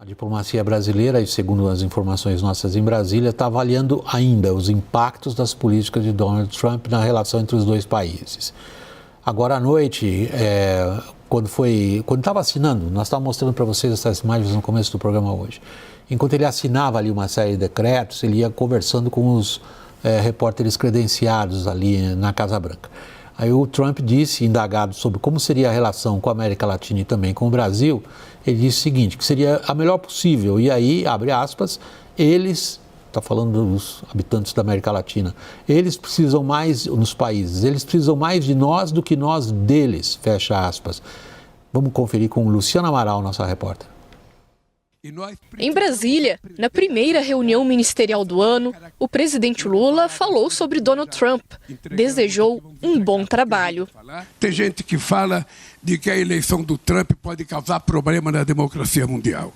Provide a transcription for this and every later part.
A diplomacia brasileira, e segundo as informações nossas em Brasília, está avaliando ainda os impactos das políticas de Donald Trump na relação entre os dois países. Agora à noite, quando estava assinando, nós estávamos mostrando para vocês essas imagens no começo do programa hoje. Enquanto ele assinava ali uma série de decretos, ele ia conversando com os repórteres credenciados ali na Casa Branca. Aí o Trump disse, indagado sobre como seria a relação com a América Latina e também com o Brasil, ele disse o seguinte, que seria a melhor possível. E aí, abre aspas, eles, está falando dos habitantes da América Latina, eles precisam mais, nos países, eles precisam mais de nós do que nós deles, fecha aspas. Vamos conferir com Luciana Amaral, nossa repórter. Em Brasília, na primeira reunião ministerial do ano, o presidente Lula falou sobre Donald Trump, desejou um bom trabalho. Tem gente que fala de que a eleição do Trump pode causar problema na democracia mundial.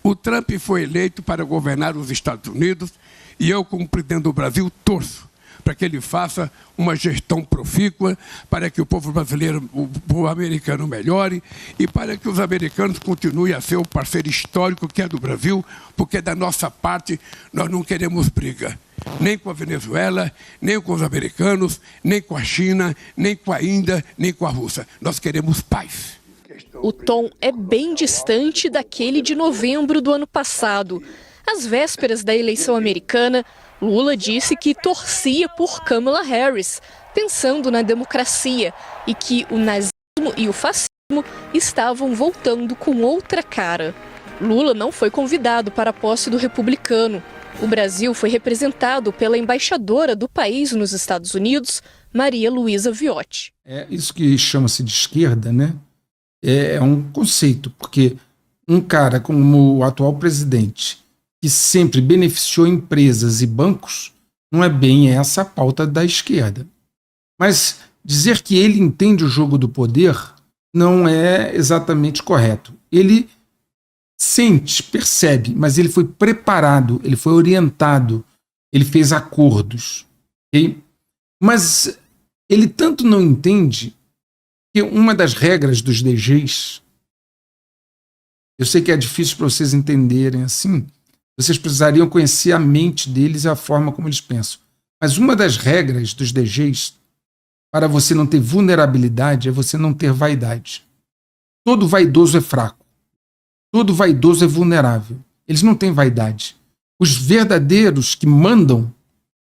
O Trump foi eleito para governar os Estados Unidos e eu, como presidente do Brasil, torço para que ele faça uma gestão profícua, para que o povo brasileiro, o povo americano melhore e para que os americanos continuem a ser o parceiro histórico que é do Brasil, porque da nossa parte nós não queremos briga, nem com a Venezuela, nem com os americanos, nem com a China, nem com a Índia, nem com a Rússia. Nós queremos paz. O tom é bem distante daquele de novembro do ano passado. Às vésperas da eleição americana, Lula disse que torcia por Kamala Harris, pensando na democracia, e que o nazismo e o fascismo estavam voltando com outra cara. Lula não foi convidado para a posse do republicano. O Brasil foi representado pela embaixadora do país nos Estados Unidos, Maria Luísa Viotti. Isso que chama-se de esquerda, né? É um conceito, porque um cara como o atual presidente, que sempre beneficiou empresas e bancos, não é bem essa a pauta da esquerda. Mas dizer que ele entende o jogo do poder não é exatamente correto. Ele sente, percebe, mas ele foi preparado, ele foi orientado, ele fez acordos. Okay? Mas ele tanto não entende que uma das regras dos DGs, eu sei que é difícil para vocês entenderem assim, vocês precisariam conhecer a mente deles e a forma como eles pensam. Mas uma das regras dos DGs para você não ter vulnerabilidade é você não ter vaidade. Todo vaidoso é fraco. Todo vaidoso é vulnerável. Eles não têm vaidade. Os verdadeiros que mandam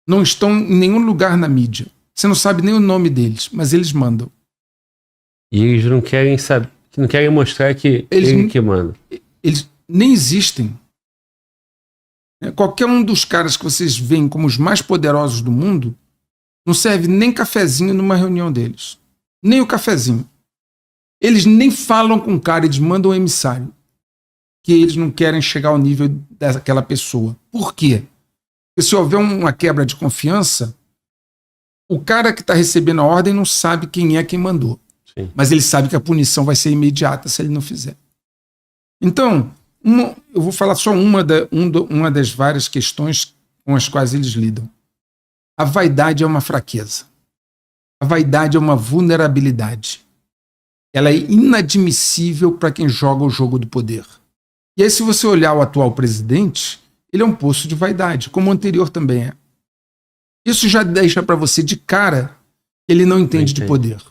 não estão em nenhum lugar na mídia. Você não sabe nem o nome deles, mas eles mandam. E eles não querem saber, não querem mostrar que ele que manda. Eles nem existem. Qualquer um dos caras que vocês veem como os mais poderosos do mundo não serve nem cafezinho numa reunião deles. Nem o cafezinho. Eles nem falam com o cara, eles mandam um emissário. Que eles não querem chegar ao nível daquela pessoa. Por quê? Porque se houver uma quebra de confiança, o cara que está recebendo a ordem não sabe quem é quem mandou. Sim. Mas ele sabe que a punição vai ser imediata se ele não fizer. Então, eu vou falar só uma das várias questões com as quais eles lidam. A vaidade é uma fraqueza. A vaidade é uma vulnerabilidade. Ela é inadmissível para quem joga o jogo do poder. E aí, se você olhar o atual presidente, ele é um poço de vaidade, como o anterior também é. Isso já deixa para você de cara que ele não entende de poder.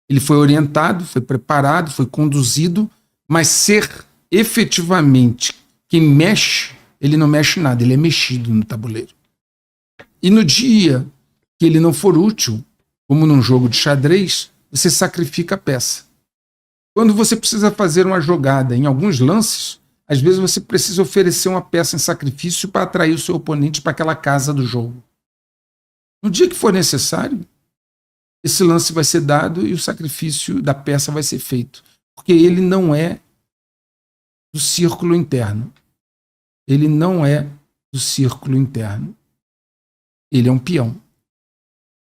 Ele foi orientado, foi preparado, foi conduzido, mas ser efetivamente quem mexe, ele não mexe nada, ele é mexido no tabuleiro. E no dia que ele não for útil, como num jogo de xadrez, você sacrifica a peça. Quando você precisa fazer uma jogada em alguns lances, às vezes você precisa oferecer uma peça em sacrifício para atrair o seu oponente para aquela casa do jogo. No dia que for necessário, esse lance vai ser dado e o sacrifício da peça vai ser feito. Porque ele não é do círculo interno. Ele não é do círculo interno. Ele é um peão.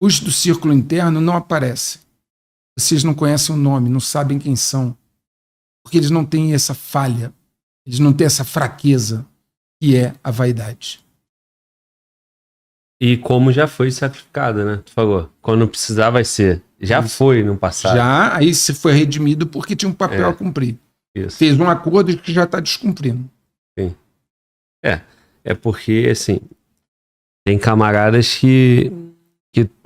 Os do círculo interno não aparecem. Vocês não conhecem o nome, não sabem quem são. Porque eles não têm essa falha. Eles não têm essa fraqueza que é a vaidade. E como já foi sacrificada, né? Tu falou, quando precisar vai ser. Já foi no passado. Já, aí se foi redimido porque tinha um papel a cumprir. Isso. Fez um acordo que já está descumprindo. Sim. É porque, assim, tem camaradas que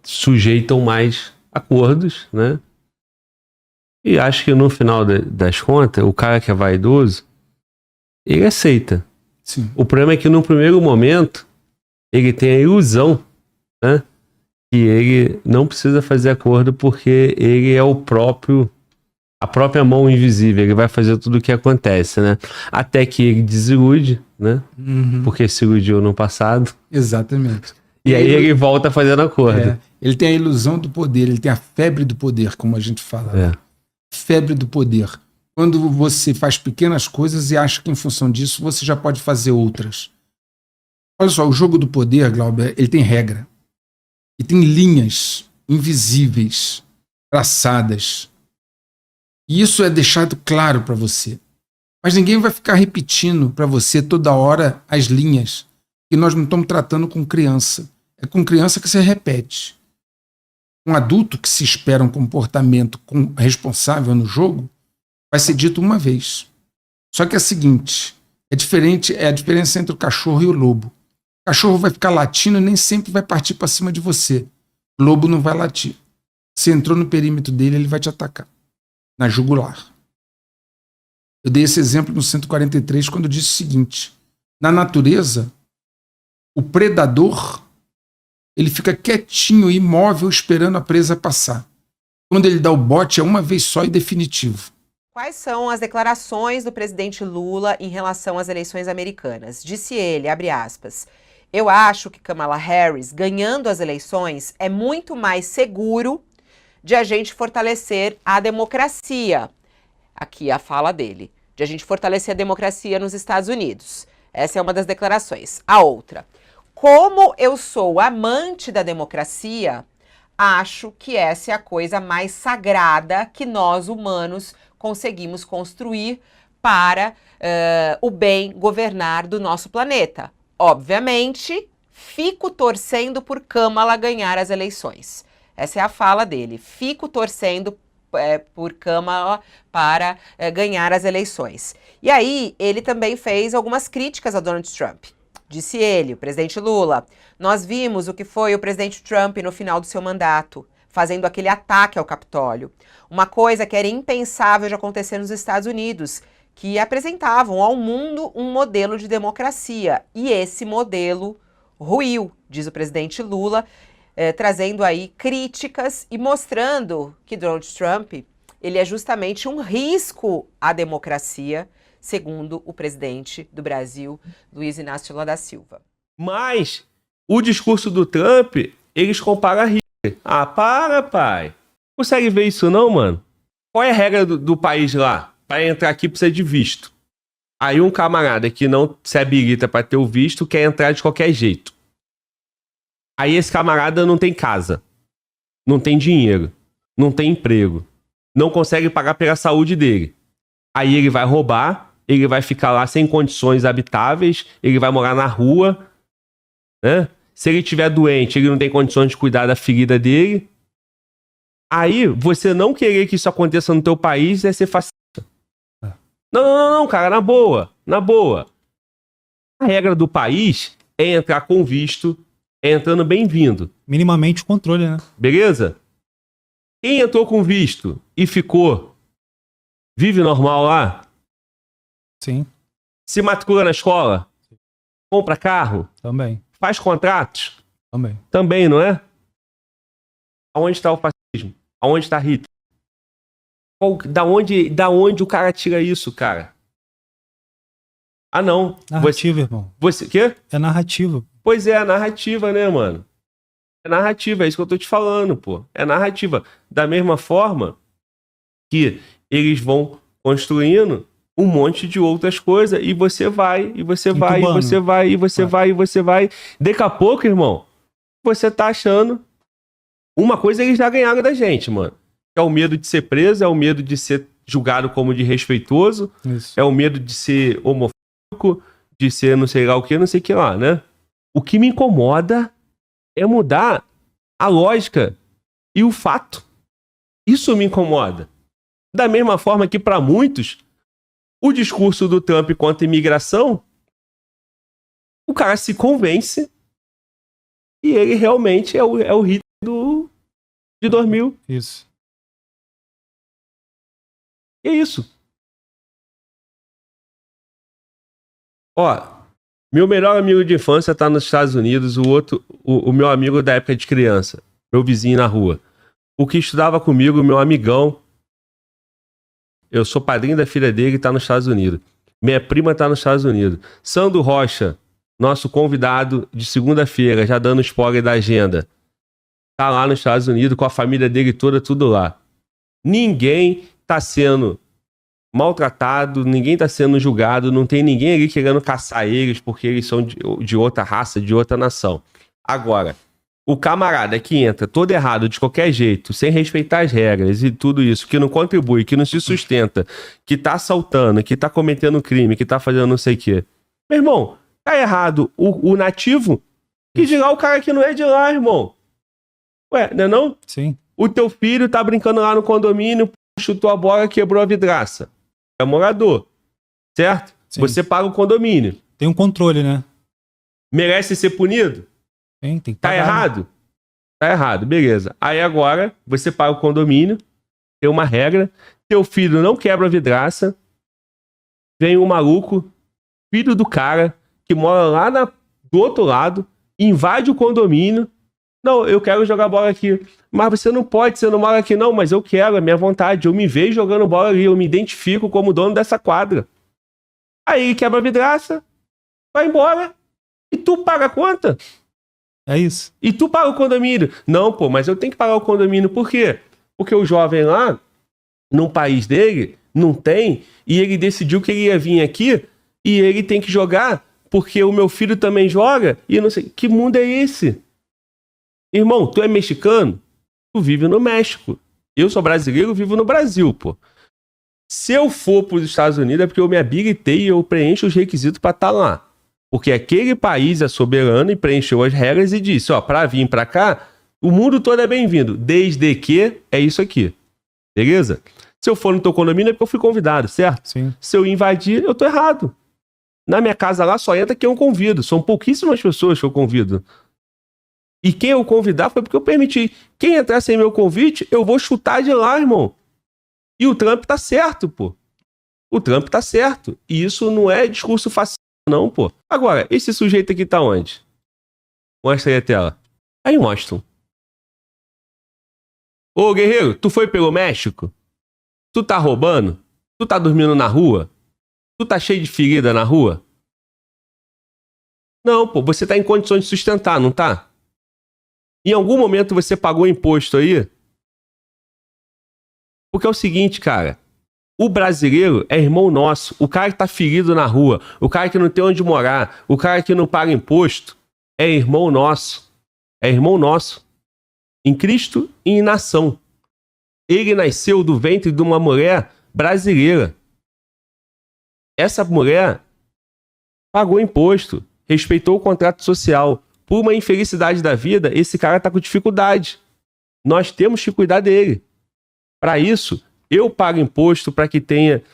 sujeitam mais acordos, né? E acho que no final das contas, o cara que é vaidoso, ele aceita. Sim. O problema é que no primeiro momento, ele tem a ilusão, né? Que ele não precisa fazer acordo porque ele é a própria mão invisível, ele vai fazer tudo o que acontece, né? Até que ele desilude, né? Porque se iludiu no passado. Exatamente. E aí ele volta fazendo acordo. Ele tem a ilusão do poder, ele tem a febre do poder, como a gente fala. Febre do poder. Quando você faz pequenas coisas e acha que em função disso você já pode fazer outras. Olha só, o jogo do poder, Glauber, ele tem regra. E tem linhas invisíveis, traçadas. E isso é deixado claro para você. Mas ninguém vai ficar repetindo para você toda hora as linhas. E nós não estamos tratando com criança. É com criança que você repete. Um adulto que se espera um comportamento responsável no jogo vai ser dito uma vez. Só que é o seguinte, é a diferença entre o cachorro e o lobo. O cachorro vai ficar latindo e nem sempre vai partir para cima de você. O lobo não vai latir. Você entrou no perímetro dele, ele vai te atacar. Na jugular. Eu dei esse exemplo no 143 quando eu disse o seguinte. Na natureza, o predador ele fica quietinho e imóvel esperando a presa passar. Quando ele dá o bote é uma vez só e definitivo. Quais são as declarações do presidente Lula em relação às eleições americanas? Disse ele, abre aspas, eu acho que Kamala Harris, ganhando as eleições, é muito mais seguro de a gente fortalecer a democracia. Aqui a fala dele, de a gente fortalecer a democracia nos Estados Unidos. Essa é uma das declarações. A outra, como eu sou amante da democracia, acho que essa é a coisa mais sagrada que nós humanos conseguimos construir para o bem governar do nosso planeta. Obviamente, fico torcendo por Kamala ganhar as eleições. Essa é a fala dele. Fico torcendo por Kamala para ganhar as eleições. E aí, ele também fez algumas críticas a Donald Trump. Disse ele, o presidente Lula, nós vimos o que foi o presidente Trump no final do seu mandato, fazendo aquele ataque ao Capitólio. Uma coisa que era impensável de acontecer nos Estados Unidos, que apresentavam ao mundo um modelo de democracia. E esse modelo ruiu, diz o presidente Lula, trazendo aí críticas e mostrando que Donald Trump ele é justamente um risco à democracia, segundo o presidente do Brasil, Luiz Inácio Lula da Silva. Mas o discurso do Trump, eles comparam a Hitler. Ah, para, pai. Consegue ver isso não, mano? Qual é a regra do país lá? Para entrar aqui precisa de visto. Aí um camarada que não se habilita para ter o visto quer entrar de qualquer jeito. Aí esse camarada não tem casa, não tem dinheiro, não tem emprego, não consegue pagar pela saúde dele. Aí ele vai roubar, ele vai ficar lá sem condições habitáveis, ele vai morar na rua, né? Se ele estiver doente, ele não tem condições de cuidar da ferida dele. Aí, você não querer que isso aconteça no teu país é ser fascista. Não, cara, na boa, na boa. A regra do país é entrar com visto, é entrando bem-vindo. Minimamente o controle, né? Beleza? Quem entrou com visto e ficou, vive normal lá? Sim. Se matricula na escola? Compra carro? Também. Faz contratos? Também. Também, não é? Aonde está o fascismo? Aonde está Hitler? Da onde o cara tira isso, cara? Ah, não. Narrativa, irmão. Você quê? É narrativa. Pois é, a narrativa, né, mano? É narrativa, é isso que eu tô te falando, pô. É narrativa. Da mesma forma que eles vão construindo um monte de outras coisas e você vai, e você vai, e você vai, e você vai, e você vai. Daqui a pouco, irmão, você tá achando... Uma coisa eles já ganharam da gente, mano. É o medo de ser preso, é o medo de ser julgado como desrespeitoso, Isso. é o medo de ser homofóbico, de ser não sei lá o que, não sei o que lá, né? O que me incomoda é mudar a lógica e o fato. Isso me incomoda. Da mesma forma que, para muitos, o discurso do Trump contra a imigração O cara se convence e ele realmente é o Hitler de 2000. Isso. E é isso. Ó, meu melhor amigo de infância tá nos Estados Unidos, o meu amigo da época de criança, meu vizinho na rua. O que estudava comigo, meu amigão, eu sou padrinho da filha dele e tá nos Estados Unidos. Minha prima tá nos Estados Unidos. Sandro Rocha, nosso convidado de segunda-feira, já dando spoiler da agenda, tá lá nos Estados Unidos com a família dele toda, tudo lá. Ninguém tá sendo maltratado, ninguém tá sendo julgado, não tem ninguém ali querendo caçar eles porque eles são de outra raça, de outra nação. Agora, o camarada que entra todo errado, de qualquer jeito, sem respeitar as regras e tudo isso, que não contribui, que não se sustenta, que tá assaltando, que tá cometendo crime, que tá fazendo não sei o quê. Meu irmão, tá errado o nativo, que dirá o cara que não é de lá, irmão. Ué, não é não? Sim. O teu filho tá brincando lá no condomínio, chutou a bola, quebrou a vidraça. É morador, certo? Sim. Você paga o condomínio. Tem um controle, né? Merece ser punido? Tem que Tá pagar, errado? né? Tá errado, beleza. Aí agora, você paga o condomínio, tem uma regra, teu filho não quebra a vidraça, vem um maluco, filho do cara, que mora lá do outro lado, invade o condomínio. Não, eu quero jogar bola aqui. Mas você não pode, você não mora aqui não, mas eu quero, é minha vontade. Eu me vejo jogando bola ali, eu me identifico como dono dessa quadra. Aí ele quebra a vidraça, vai embora, e tu paga a conta. É isso. E tu paga o condomínio. Não, pô, mas eu tenho que pagar o condomínio. Por quê? Porque o jovem lá, num país dele, não tem, e ele decidiu que ele ia vir aqui, e ele tem que jogar, porque o meu filho também joga, e eu não sei. Que mundo é esse? Irmão, tu é mexicano? Tu vive no México. Eu sou brasileiro, vivo no Brasil, pô. Se eu for para os Estados Unidos é porque eu me habilitei e eu preencho os requisitos para estar lá. Porque aquele país é soberano e preencheu as regras e disse, ó, para vir para cá, o mundo todo é bem-vindo, desde que é isso aqui. Beleza? Se eu for no teu condomínio é porque eu fui convidado, certo? Sim. Se eu invadir, eu tô errado. Na minha casa lá só entra quem eu convido. São pouquíssimas pessoas que eu convido. E quem eu convidar foi porque eu permiti. Quem entrar sem meu convite, eu vou chutar de lá, irmão. E o Trump tá certo, pô. O Trump tá certo. E isso não é discurso fascista, não, pô. Agora, esse sujeito aqui tá onde? Mostra aí a tela. Aí mostram. Ô, guerreiro, tu foi pelo México? Tu tá roubando? Tu tá dormindo na rua? Tu tá cheio de ferida na rua? Não, pô, você tá em condições de sustentar, não tá? Em algum momento você pagou imposto aí? Porque é o seguinte, cara. O brasileiro é irmão nosso. O cara que tá ferido na rua, o cara que não tem onde morar, o cara que não paga imposto, é irmão nosso. É irmão nosso. Em Cristo e em nação. Ele nasceu do ventre de uma mulher brasileira. Essa mulher pagou imposto, respeitou o contrato social. Por uma infelicidade da vida, esse cara tá com dificuldade. Nós temos que cuidar dele. Para isso, eu pago imposto para que tenha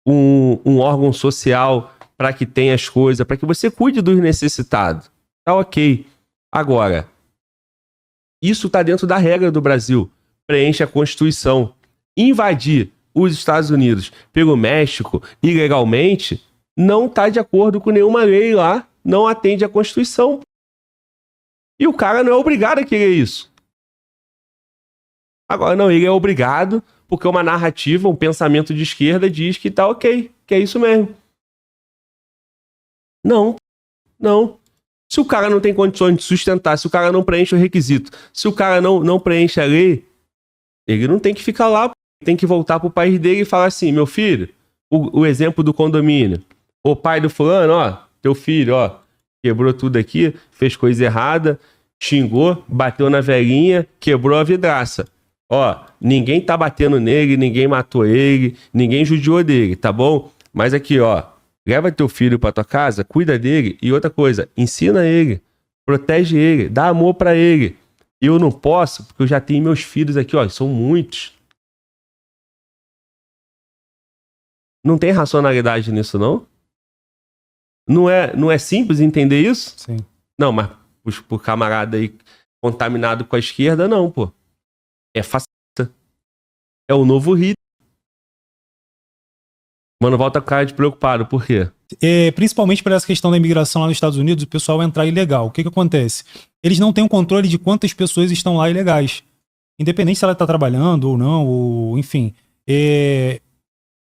um órgão social, para que tenha as coisas, para que você cuide dos necessitados. Tá ok. Agora, isso tá dentro da regra do Brasil. Preenche a Constituição. Invadir os Estados Unidos pelo México ilegalmente não tá de acordo com nenhuma lei lá, não atende à Constituição. E o cara não é obrigado a querer isso. Agora, não, ele é obrigado porque uma narrativa, um pensamento de esquerda diz que tá ok, que é isso mesmo. Não, não. Se o cara não tem condições de sustentar, se o cara não preenche o requisito, se o cara não preenche a lei, ele não tem que ficar lá, tem que voltar pro país dele e falar assim, meu filho, o exemplo do condomínio, o pai do fulano, ó, teu filho, ó, quebrou tudo aqui, fez coisa errada, xingou, bateu na velhinha, quebrou a vidraça. Ó, ninguém tá batendo nele, ninguém matou ele, ninguém judiou dele, tá bom? Mas aqui, ó, leva teu filho pra tua casa, cuida dele e outra coisa, ensina ele, protege ele, dá amor pra ele. Eu não posso, porque eu já tenho meus filhos aqui, ó, são muitos. Não tem racionalidade nisso, não? Não é simples entender isso? Sim. Não, mas por camarada aí contaminado com a esquerda, não, pô. É fascista. É o novo Hitler. Mano, volta com cara de preocupado. Por quê? Principalmente por essa questão da imigração lá nos Estados Unidos, o pessoal entrar ilegal. O que acontece? Eles não têm o controle de quantas pessoas estão lá ilegais. Independente se ela está trabalhando ou não, ou enfim.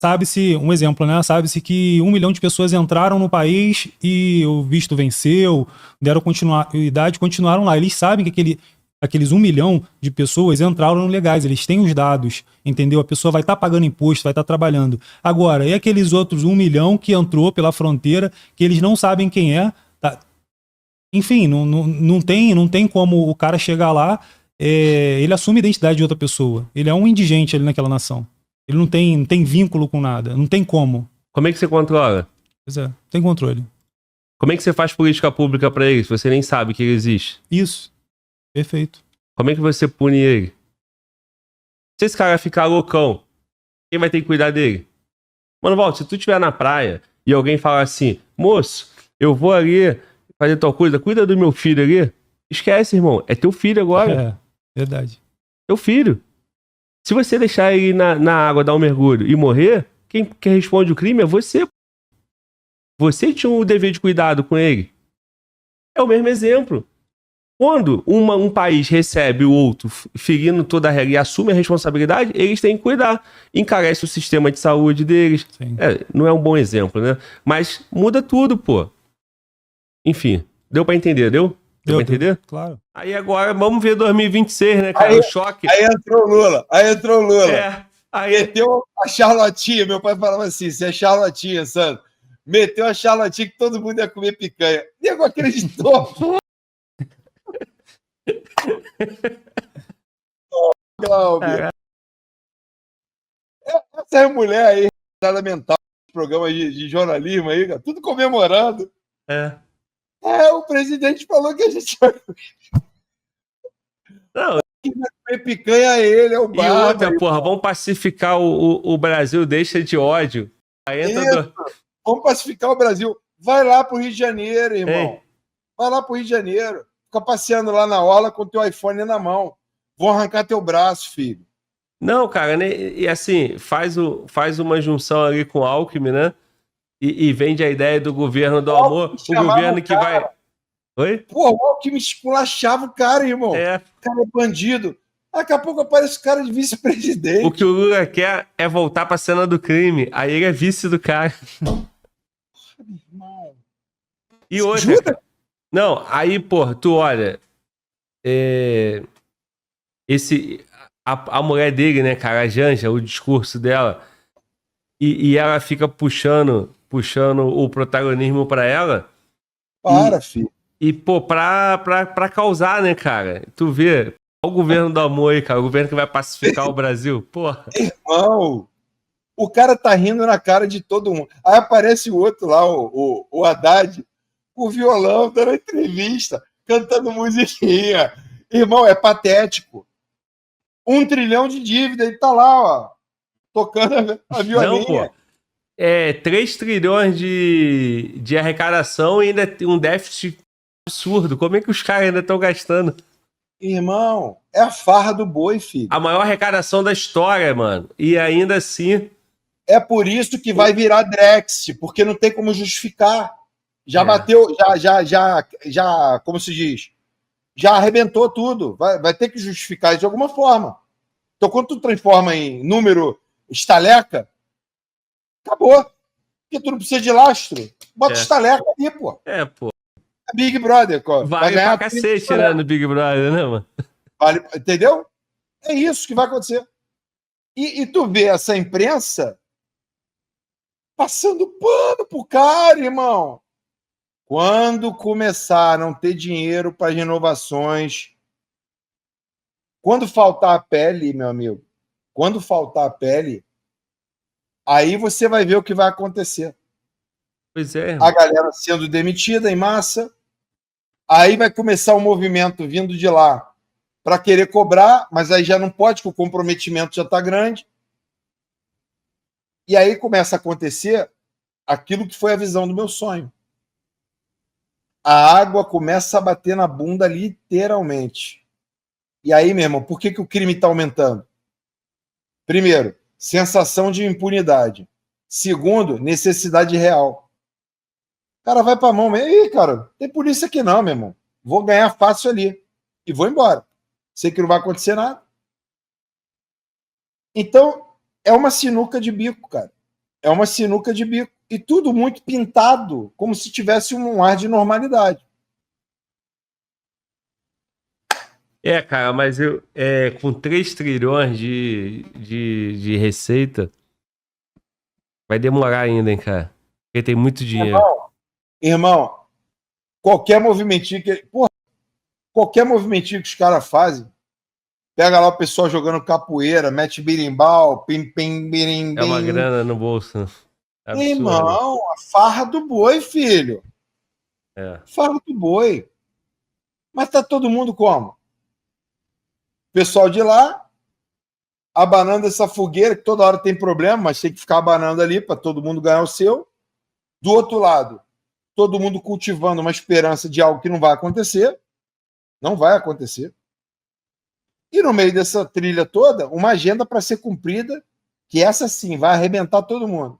Sabe-se, um exemplo, né? Sabe-se que 1 milhão de pessoas entraram no país e o visto venceu, deram continuidade, continuaram lá. Eles sabem que aqueles 1 milhão de pessoas entraram legais, eles têm os dados, entendeu? A pessoa vai estar pagando imposto, vai estar trabalhando. Agora, e aqueles outros 1 milhão que entrou pela fronteira, que eles não sabem quem é, tá? Enfim, não tem como o cara chegar lá, ele assume a identidade de outra pessoa. Ele é um indigente ali naquela nação. Ele não tem vínculo com nada, não tem como. Como é que você controla? Pois é, não tem controle. Como é que você faz política pública pra ele se você nem sabe que ele existe? Isso. Perfeito. Como é que você pune ele? Se esse cara ficar loucão, quem vai ter que cuidar dele? Mano, Walter, se tu estiver na praia e alguém falar assim, moço, eu vou ali fazer tal coisa, cuida do meu filho ali, esquece, irmão. É teu filho agora. Verdade. Teu filho. Se você deixar ele na água, dar um mergulho e morrer, quem responde o crime é você. Você tinha o dever de cuidado com ele. É o mesmo exemplo. Quando um país recebe o outro ferindo toda a regra e assume a responsabilidade, eles têm que cuidar. Encarece o sistema de saúde deles. Não é um bom exemplo, né? Mas muda tudo, pô. Enfim, deu pra entender, deu? Deu pra entender? Claro. Aí agora, vamos ver 2026, né, cara? O choque. Aí entrou o Lula. Aí... Meteu a charlotinha, meu pai falava assim, você é charlotinha, Sandro. Meteu a charlotinha que todo mundo ia comer picanha. Nego acreditou. Não, essa mulher aí, mental, programas de jornalismo aí, cara, tudo comemorando. O presidente falou que a gente vai comer picanha, ele é o barba. E outra, porra, vamos pacificar o Brasil, deixa de ódio. Aí entra Vamos pacificar o Brasil. Vai lá pro Rio de Janeiro, irmão. Vai lá pro Rio de Janeiro. Fica passeando lá na orla com teu iPhone na mão. Vão arrancar teu braço, filho. Não, cara, né? E assim, faz uma junção ali com o Alckmin, né? E vende a ideia do governo do amor, o governo que vai... Oi? Pô, o Alckmin esculachava o cara, irmão. O cara é bandido. Daqui a pouco aparece o cara de vice-presidente. O que o Lula quer é voltar pra cena do crime. Aí ele é vice do cara. Irmão. E outra... Não, aí, pô, tu olha... A mulher dele, né, cara, a Janja, o discurso dela, e ela fica puxando o protagonismo pra ela. Filho. E, pô, pra causar, né, cara? Tu vê, olha o governo do amor aí, cara, o governo que vai pacificar o Brasil, porra. Irmão, o cara tá rindo na cara de todo mundo. Aí aparece o outro lá, o Haddad, com o violão, dando entrevista, cantando musiquinha. Irmão, é patético. 1 trilhão de dívida, ele tá lá, ó, tocando a violinha. Não, pô. 3 trilhões de arrecadação e ainda tem um déficit absurdo. Como é que os caras ainda estão gastando? Irmão, é a farra do boi, filho. A maior arrecadação da história, mano. E ainda assim... É por isso que vai virar Drex, porque não tem como justificar. Já bateu, já, como se diz... Já arrebentou tudo. Vai ter que justificar isso de alguma forma. Então, quando tu transforma em número estaleca, acabou. Porque tu não precisa de lastro. Bota estaleca aí, pô. Pô. É Big Brother, pô. Vale pra cacete, né, no Big Brother, né, mano? Vale, entendeu? É isso que vai acontecer. E tu vê essa imprensa passando pano pro cara, irmão. Quando começar a não ter dinheiro para renovações, quando faltar a pele, meu amigo, quando faltar a pele, aí você vai ver o que vai acontecer. Pois é. Irmão. A galera sendo demitida em massa, aí vai começar um movimento vindo de lá para querer cobrar, mas aí já não pode, porque o comprometimento já está grande. E aí começa a acontecer aquilo que foi a visão do meu sonho. a água começa a bater na bunda literalmente. E aí, meu irmão, por que o crime está aumentando? Primeiro, sensação de impunidade. Segundo, necessidade real. O cara vai pra mão, ih, cara, tem polícia aqui não, meu irmão. Vou ganhar fácil ali. E vou embora. Sei que não vai acontecer nada. Então, é uma sinuca de bico, cara. É uma sinuca de bico. E tudo muito pintado, como se tivesse um ar de normalidade. Cara, mas com 3 trilhões de receita, vai demorar ainda, hein, cara? Porque tem muito dinheiro. Irmão, qualquer movimentinho que os caras fazem, pega lá o pessoal jogando capoeira, mete birimbau, pim, É uma grana no bolso. Absurdo. Irmão, a farra do boi, filho. Farra do boi. Mas tá todo mundo como? O pessoal de lá, abanando essa fogueira, que toda hora tem problema, mas tem que ficar abanando ali para todo mundo ganhar o seu. Do outro lado, todo mundo cultivando uma esperança de algo que não vai acontecer. Não vai acontecer. E no meio dessa trilha toda, uma agenda para ser cumprida, que essa sim vai arrebentar todo mundo.